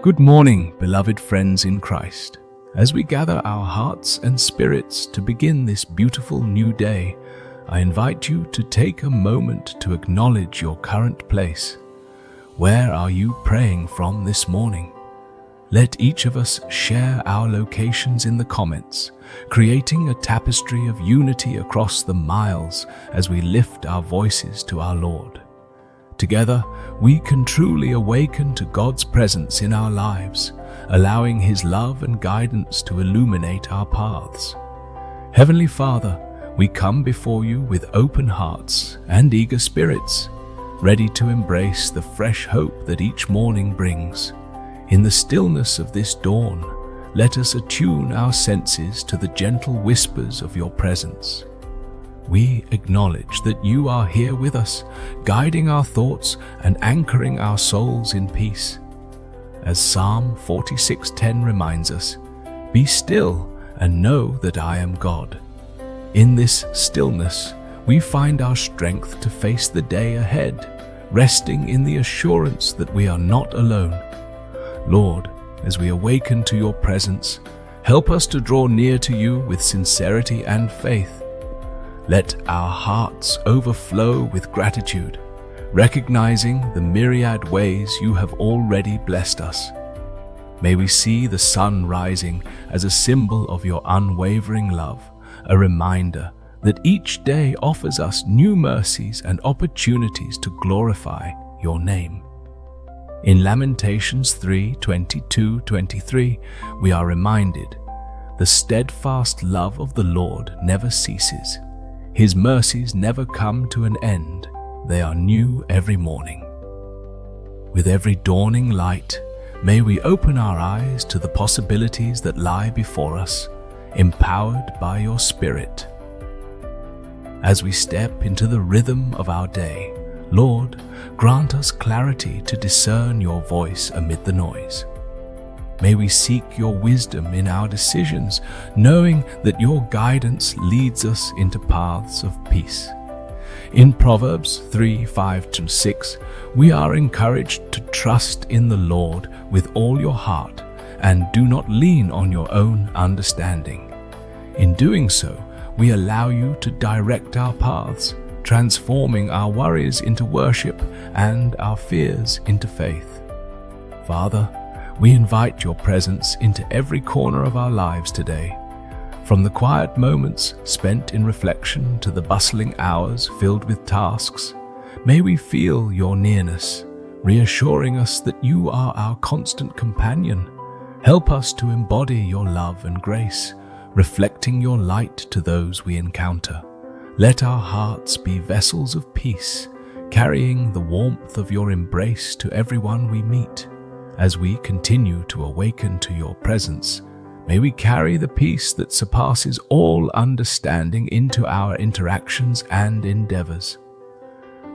Good morning, beloved friends in Christ. As we gather our hearts and spirits to begin this beautiful new day, I invite you to take a moment to acknowledge your current place. Where are you praying from this morning? Let each of us share our locations in the comments, creating a tapestry of unity across the miles as we lift our voices to our Lord. Together, we can truly awaken to God's presence in our lives, allowing His love and guidance to illuminate our paths. Heavenly Father, we come before you with open hearts and eager spirits, ready to embrace the fresh hope that each morning brings. In the stillness of this dawn, let us attune our senses to the gentle whispers of your presence. We acknowledge that you are here with us, guiding our thoughts and anchoring our souls in peace. As Psalm 46:10 reminds us, "Be still and know that I am God." In this stillness, we find our strength to face the day ahead, resting in the assurance that we are not alone. Lord, as we awaken to your presence, help us to draw near to you with sincerity and faith. Let our hearts overflow with gratitude, recognizing the myriad ways you have already blessed us. May we see the sun rising as a symbol of your unwavering love, a reminder that each day offers us new mercies and opportunities to glorify your name. In Lamentations 3:22-23, we are reminded, "The steadfast love of the Lord never ceases. His mercies never come to an end. They are new every morning." With every dawning light, may we open our eyes to the possibilities that lie before us, empowered by your Spirit. As we step into the rhythm of our day, Lord, grant us clarity to discern your voice amid the noise. May we seek your wisdom in our decisions, knowing that your guidance leads us into paths of peace. In Proverbs 3:5-6, we are encouraged to trust in the Lord with all your heart and do not lean on your own understanding. In doing so, we allow you to direct our paths, transforming our worries into worship and our fears into faith. Father, we invite your presence into every corner of our lives today. From the quiet moments spent in reflection to the bustling hours filled with tasks, may we feel your nearness, reassuring us that you are our constant companion. Help us to embody your love and grace, reflecting your light to those we encounter. Let our hearts be vessels of peace, carrying the warmth of your embrace to everyone we meet. As we continue to awaken to your presence, may we carry the peace that surpasses all understanding into our interactions and endeavors.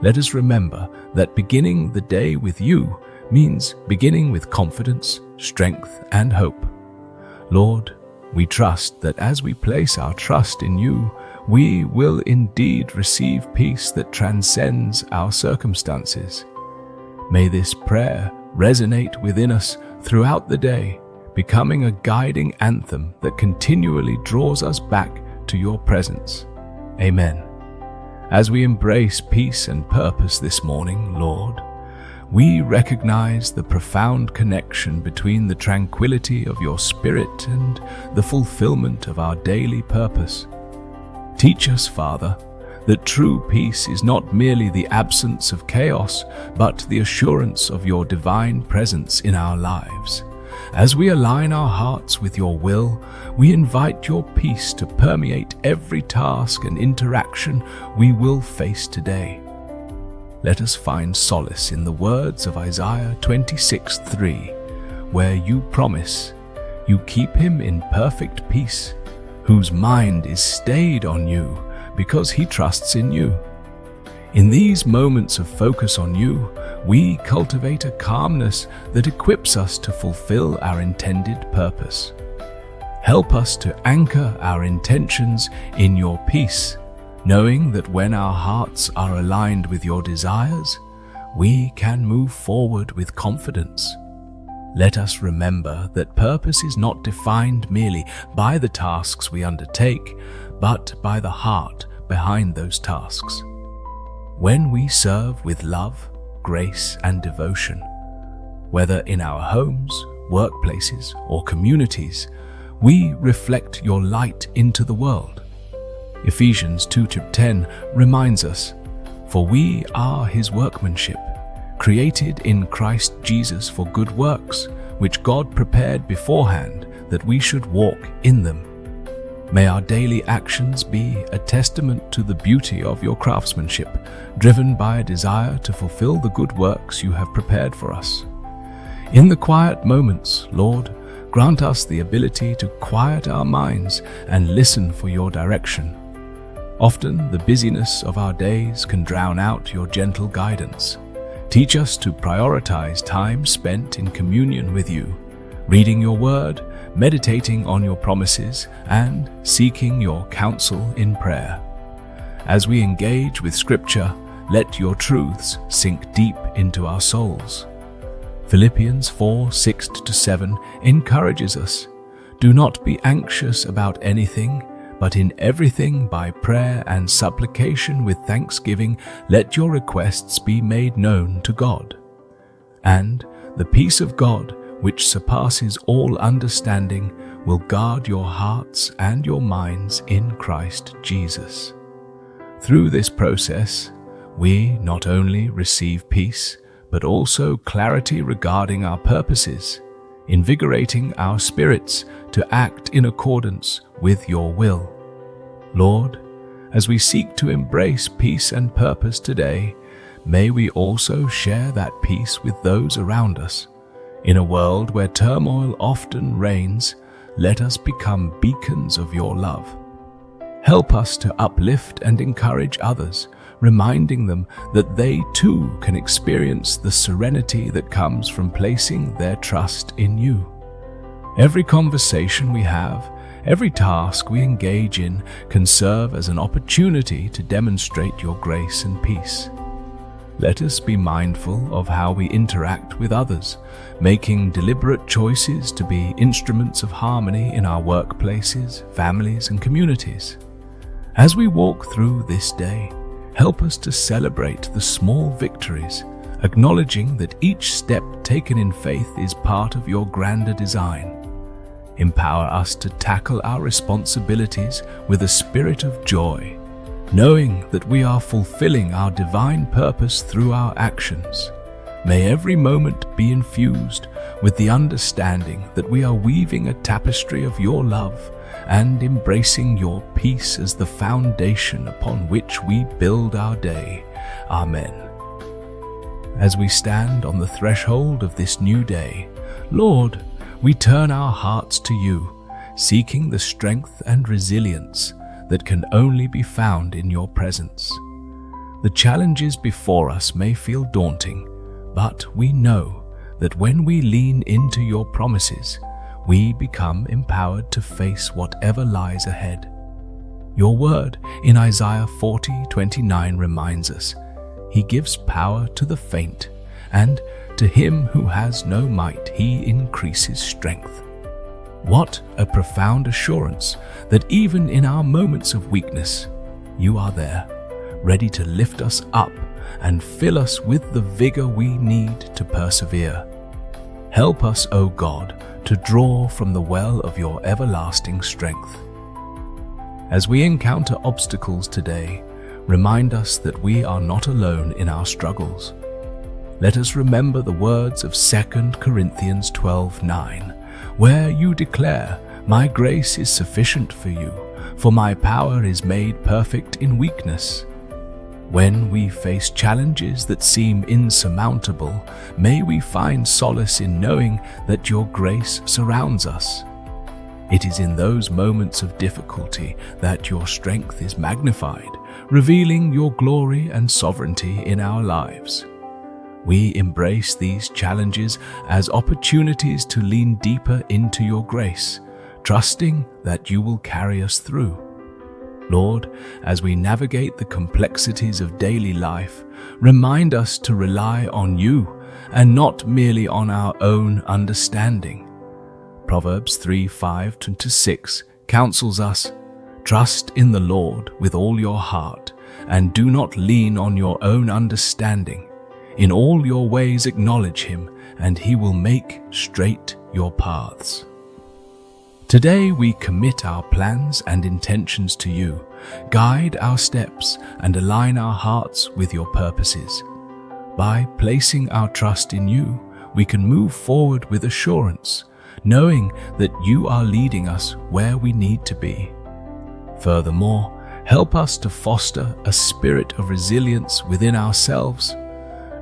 Let us remember that beginning the day with you means beginning with confidence, strength, and hope. Lord, we trust that as we place our trust in you, we will indeed receive peace that transcends our circumstances. May this prayer resonate within us throughout the day, becoming a guiding anthem that continually draws us back to your presence. Amen. As we embrace peace and purpose this morning, Lord, we recognize the profound connection between the tranquility of your Spirit and the fulfillment of our daily purpose. Teach us, Father, that true peace is not merely the absence of chaos, but the assurance of your divine presence in our lives. As we align our hearts with your will, we invite your peace to permeate every task and interaction we will face today. Let us find solace in the words of Isaiah 26:3, where you promise, "You keep him in perfect peace, whose mind is stayed on you, because he trusts in you." In these moments of focus on you, we cultivate a calmness that equips us to fulfill our intended purpose. Help us to anchor our intentions in your peace, knowing that when our hearts are aligned with your desires, we can move forward with confidence. Let us remember that purpose is not defined merely by the tasks we undertake, but by the heart behind those tasks. When we serve with love, grace, and devotion, whether in our homes, workplaces, or communities, we reflect your light into the world. Ephesians 2:10 reminds us, "For we are his workmanship, created in Christ Jesus for good works, which God prepared beforehand that we should walk in them." May our daily actions be a testament to the beauty of your craftsmanship, driven by a desire to fulfill the good works you have prepared for us. In the quiet moments, Lord, grant us the ability to quiet our minds and listen for your direction. Often, the busyness of our days can drown out your gentle guidance. Teach us to prioritize time spent in communion with you, reading your word, meditating on your promises, and seeking your counsel in prayer. As we engage with Scripture, let your truths sink deep into our souls. Philippians 4:6-7 encourages us, "Do not be anxious about anything, but in everything by prayer and supplication with thanksgiving, let your requests be made known to God. And the peace of God, which surpasses all understanding, will guard your hearts and your minds in Christ Jesus." Through this process, we not only receive peace, but also clarity regarding our purposes, invigorating our spirits to act in accordance with your will. Lord, as we seek to embrace peace and purpose today, may we also share that peace with those around us. In a world where turmoil often reigns, let us become beacons of your love. Help us to uplift and encourage others, reminding them that they too can experience the serenity that comes from placing their trust in you. Every conversation we have, every task we engage in can serve as an opportunity to demonstrate your grace and peace. Let us be mindful of how we interact with others, making deliberate choices to be instruments of harmony in our workplaces, families, and communities. As we walk through this day, help us to celebrate the small victories, acknowledging that each step taken in faith is part of your grander design. Empower us to tackle our responsibilities with a spirit of joy, knowing that we are fulfilling our divine purpose through our actions. May every moment be infused with the understanding that we are weaving a tapestry of your love and embracing your peace as the foundation upon which we build our day. Amen. As we stand on the threshold of this new day, Lord, we turn our hearts to you, seeking the strength and resilience that can only be found in your presence. The challenges before us may feel daunting, but we know that when we lean into your promises, we become empowered to face whatever lies ahead. Your word in Isaiah 40:29 reminds us, "He gives power to the faint, and to him who has no might he increases strength." What a profound assurance that even in our moments of weakness, you are there, ready to lift us up and fill us with the vigor we need to persevere. Help us, O God, to draw from the well of your everlasting strength. As we encounter obstacles today, remind us that we are not alone in our struggles. Let us remember the words of 2 Corinthians 12:9, where you declare, "My grace is sufficient for you, for my power is made perfect in weakness." When we face challenges that seem insurmountable, may we find solace in knowing that your grace surrounds us. It is in those moments of difficulty that your strength is magnified, revealing your glory and sovereignty in our lives. We embrace these challenges as opportunities to lean deeper into your grace, trusting that you will carry us through. Lord, as we navigate the complexities of daily life, remind us to rely on you and not merely on our own understanding. Proverbs 3:5-6 counsels us, "Trust in the Lord with all your heart, and do not lean on your own understanding. In all your ways acknowledge him, and he will make straight your paths." Today we commit our plans and intentions to you. Guide our steps and align our hearts with your purposes. By placing our trust in you, we can move forward with assurance, knowing that you are leading us where we need to be. Furthermore, help us to foster a spirit of resilience within ourselves,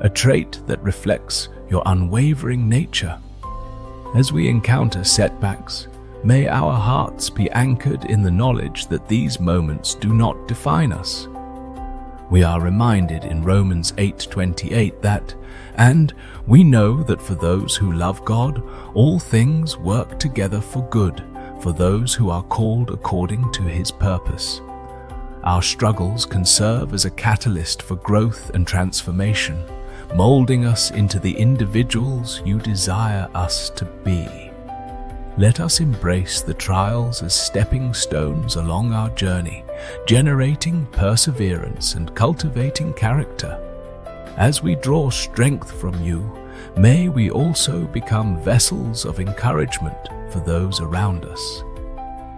a trait that reflects your unwavering nature. As we encounter setbacks, may our hearts be anchored in the knowledge that these moments do not define us. We are reminded in Romans 8:28 that, "And we know that for those who love God, all things work together for good, for those who are called according to his purpose." Our struggles can serve as a catalyst for growth and transformation, molding us into the individuals you desire us to be. Let us embrace the trials as stepping stones along our journey, generating perseverance and cultivating character. As we draw strength from you, may we also become vessels of encouragement for those around us.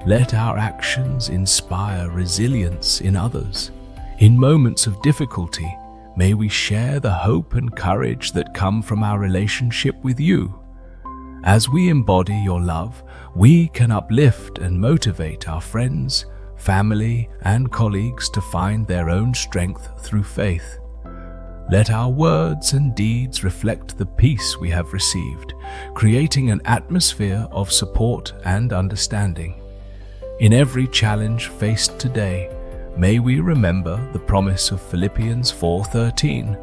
Let our actions inspire resilience in others. In moments of difficulty, may we share the hope and courage that come from our relationship with you. As we embody your love, we can uplift and motivate our friends, family, and colleagues to find their own strength through faith. Let our words and deeds reflect the peace we have received, creating an atmosphere of support and understanding. In every challenge faced today, may we remember the promise of Philippians 4:13,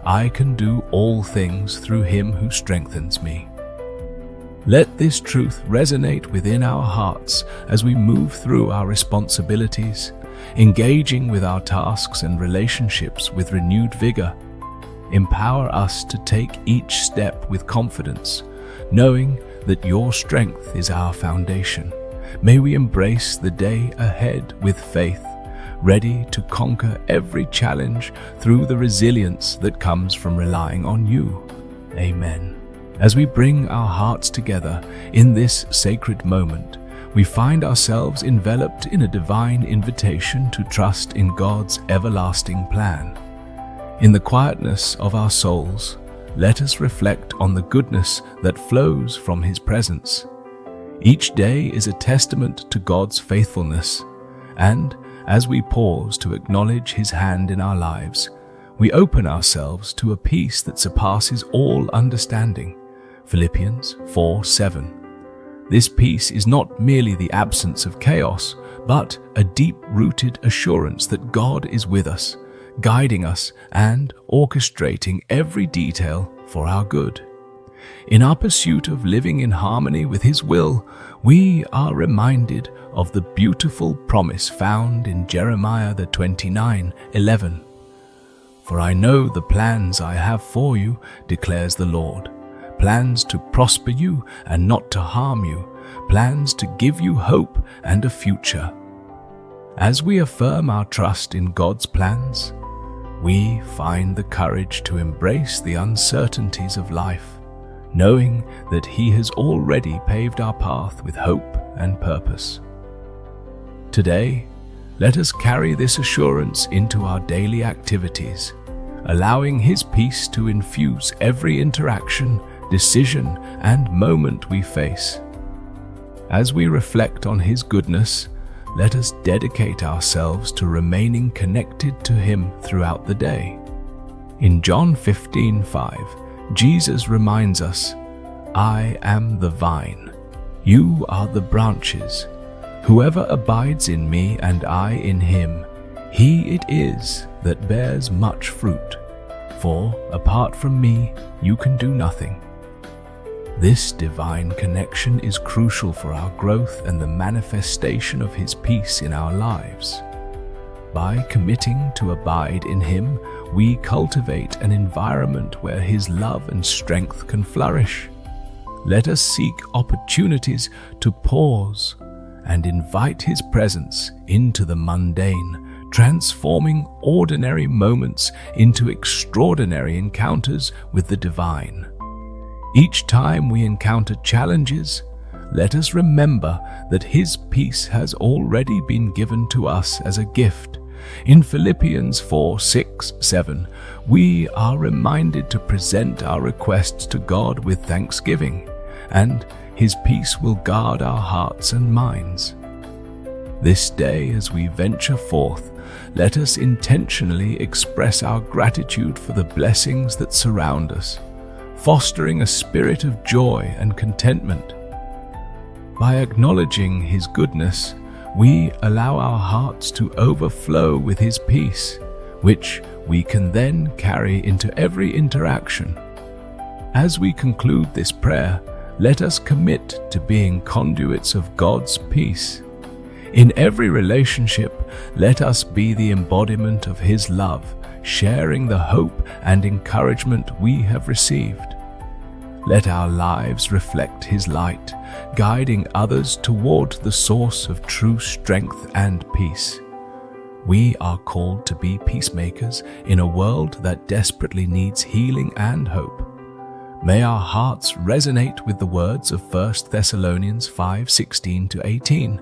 "I can do all things through him who strengthens me." Let this truth resonate within our hearts as we move through our responsibilities, engaging with our tasks and relationships with renewed vigor. Empower us to take each step with confidence, knowing that your strength is our foundation. May we embrace the day ahead with faith, ready to conquer every challenge through the resilience that comes from relying on you. Amen. As we bring our hearts together in this sacred moment, we find ourselves enveloped in a divine invitation to trust in God's everlasting plan. In the quietness of our souls, let us reflect on the goodness that flows from his presence. Each day is a testament to God's faithfulness, and as we pause to acknowledge his hand in our lives, we open ourselves to a peace that surpasses all understanding. Philippians 4:7. This peace is not merely the absence of chaos, but a deep-rooted assurance that God is with us, guiding us and orchestrating every detail for our good. In our pursuit of living in harmony with his will, we are reminded of the beautiful promise found in Jeremiah 29:11. "For I know the plans I have for you, declares the Lord, plans to prosper you and not to harm you, plans to give you hope and a future." As we affirm our trust in God's plans, we find the courage to embrace the uncertainties of life, knowing that he has already paved our path with hope and purpose. Today, let us carry this assurance into our daily activities, allowing his peace to infuse every interaction, decision, and moment we face. As we reflect on his goodness, let us dedicate ourselves to remaining connected to him throughout the day. In John 15:5, Jesus reminds us, "I am the vine, you are the branches. Whoever abides in me and I in him, he it is that bears much fruit. For apart from me, you can do nothing." This divine connection is crucial for our growth and the manifestation of his peace in our lives. By committing to abide in Him, we cultivate an environment where His love and strength can flourish. Let us seek opportunities to pause and invite His presence into the mundane, transforming ordinary moments into extraordinary encounters with the divine. Each time we encounter challenges, let us remember that His peace has already been given to us as a gift. In Philippians 4:6-7, we are reminded to present our requests to God with thanksgiving, and His peace will guard our hearts and minds. This day, as we venture forth, let us intentionally express our gratitude for the blessings that surround us, fostering a spirit of joy and contentment. By acknowledging His goodness, we allow our hearts to overflow with His peace, which we can then carry into every interaction. As we conclude this prayer, let us commit to being conduits of God's peace. In every relationship, let us be the embodiment of His love, sharing the hope and encouragement we have received. Let our lives reflect His light, guiding others toward the source of true strength and peace. We are called to be peacemakers in a world that desperately needs healing and hope. May our hearts resonate with the words of 1 Thessalonians 5:16-18.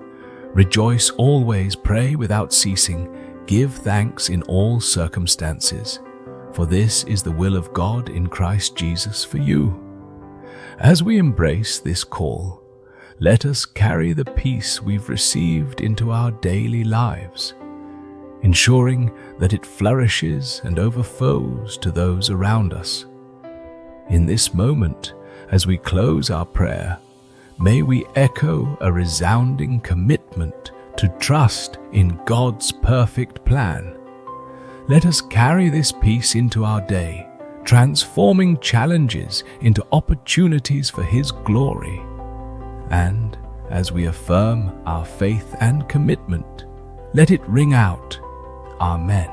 Rejoice always, pray without ceasing, give thanks in all circumstances, for this is the will of God in Christ Jesus for you. As we embrace this call, let us carry the peace we've received into our daily lives, ensuring that it flourishes and overflows to those around us. In this moment, as we close our prayer, may we echo a resounding commitment to trust in God's perfect plan. Let us carry this peace into our day, transforming challenges into opportunities for His glory. And as we affirm our faith and commitment, let it ring out, Amen.